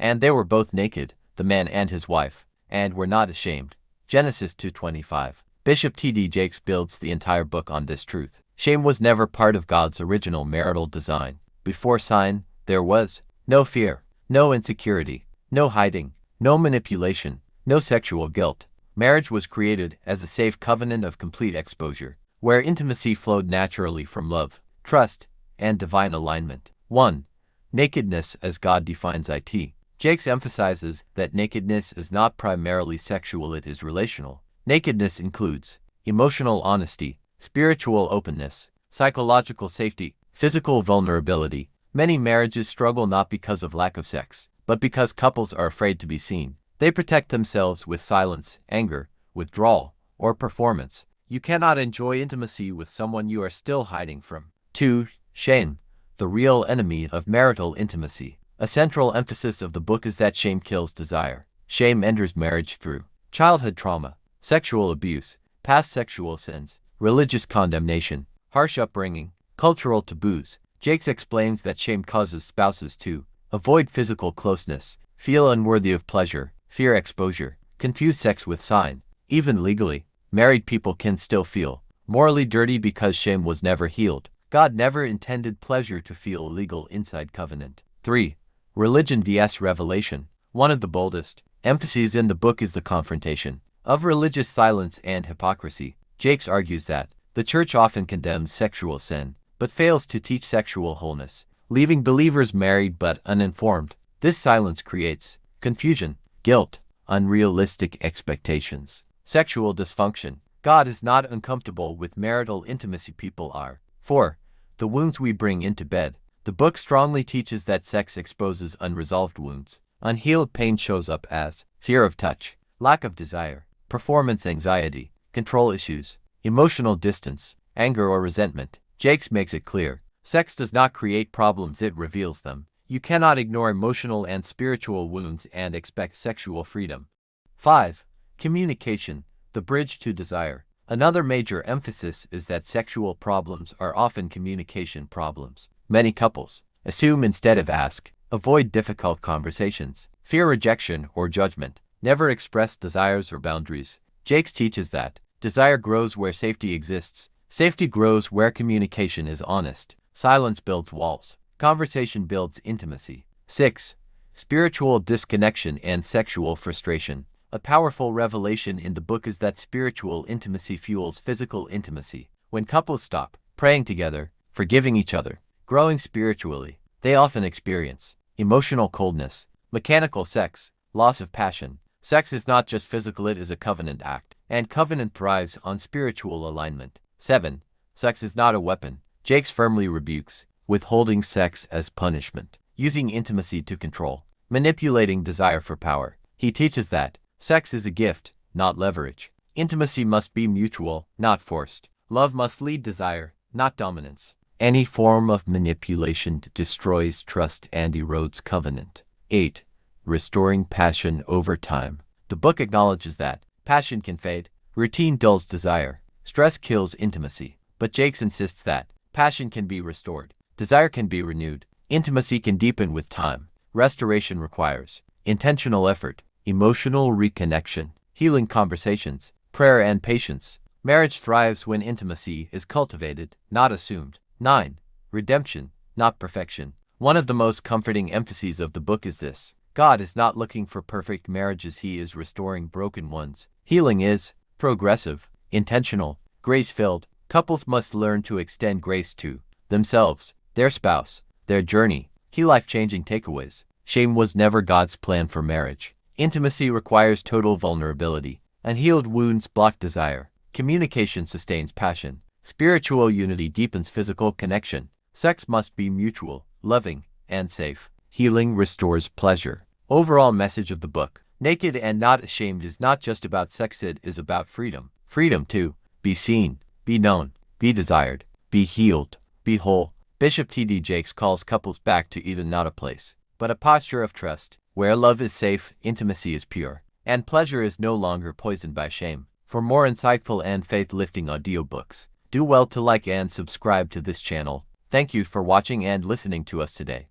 And they were both naked, the man and his wife, and were not ashamed. Genesis 2:25. Bishop T.D. Jakes builds the entire book on this truth. Shame was never part of God's original marital design. Before sin, there was no fear, no insecurity, no hiding, no manipulation, no sexual guilt. Marriage was created as a safe covenant of complete exposure, where intimacy flowed naturally from love, trust, and divine alignment. 1. Nakedness as God defines it. Jakes emphasizes that nakedness is not primarily sexual, it is relational. Nakedness includes emotional honesty, spiritual openness, psychological safety, physical vulnerability. Many marriages struggle not because of lack of sex, but because couples are afraid to be seen. They protect themselves with silence, anger, withdrawal, or performance. You cannot enjoy intimacy with someone you are still hiding from. 2. Shame, the real enemy of marital intimacy. A central emphasis of the book is that shame kills desire. Shame enters marriage through childhood trauma, sexual abuse, past sexual sins, religious condemnation, harsh upbringing, cultural taboos. Jakes explains that shame causes spouses to avoid physical closeness, feel unworthy of pleasure, fear exposure, confuse sex with sin. Even legally, married people can still feel morally dirty because shame was never healed. God never intended pleasure to feel illegal inside covenant. 3. Religion vs. Revelation. One of the boldest emphases in the book is the confrontation of religious silence and hypocrisy. Jakes argues that the church often condemns sexual sin, but fails to teach sexual wholeness, leaving believers married but uninformed. This silence creates confusion, guilt, unrealistic expectations, sexual dysfunction. God is not uncomfortable with marital intimacy, people are. 4. The wounds we bring into bed. The book strongly teaches that sex exposes unresolved wounds. Unhealed pain shows up as fear of touch, lack of desire, performance anxiety, control issues, emotional distance, anger or resentment. Jakes makes it clear, sex does not create problems, it reveals them. You cannot ignore emotional and spiritual wounds and expect sexual freedom. 5. Communication, the bridge to desire. Another major emphasis is that sexual problems are often communication problems. Many couples assume instead of ask, avoid difficult conversations, fear rejection or judgment, never express desires or boundaries. Jakes teaches that desire grows where safety exists. Safety grows where communication is honest. Silence builds walls. Conversation builds intimacy. 6. Spiritual disconnection and sexual frustration. A powerful revelation in the book is that spiritual intimacy fuels physical intimacy. When couples stop praying together, forgiving each other, growing spiritually, they often experience emotional coldness, mechanical sex, loss of passion. Sex is not just physical, it is a covenant act, and covenant thrives on spiritual alignment. 7. Sex is not a weapon. Jakes firmly rebukes withholding sex as punishment, using intimacy to control, manipulating desire for power. He teaches that sex is a gift, not leverage. Intimacy must be mutual, not forced. Love must lead desire, not dominance. Any form of manipulation destroys trust and erodes covenant. 8. Restoring passion over time. The book acknowledges that passion can fade, routine dulls desire, stress kills intimacy. But Jakes insists that passion can be restored, desire can be renewed, intimacy can deepen with time. Restoration requires intentional effort, emotional reconnection, healing conversations, prayer and patience. Marriage thrives when intimacy is cultivated, not assumed. 9. Redemption, not perfection. One of the most comforting emphases of the book is this: God is not looking for perfect marriages, He is restoring broken ones. Healing is progressive, intentional, grace-filled. Couples must learn to extend grace to themselves, their spouse, their journey. Key life-changing takeaways. Shame was never God's plan for marriage. Intimacy requires total vulnerability. Unhealed wounds block desire. Communication sustains passion. Spiritual unity deepens physical connection. Sex must be mutual, loving, and safe. Healing restores pleasure. Overall message of the book: Naked and Not Ashamed is not just about sex, it is about freedom. Freedom to be seen, be known, be desired, be healed, be whole. Bishop T.D. Jakes calls couples back to Eden, not a place, but a posture of trust, where love is safe, intimacy is pure, and pleasure is no longer poisoned by shame. For more insightful and faith-lifting audiobooks, do well to like and subscribe to this channel. Thank you for watching and listening to us today.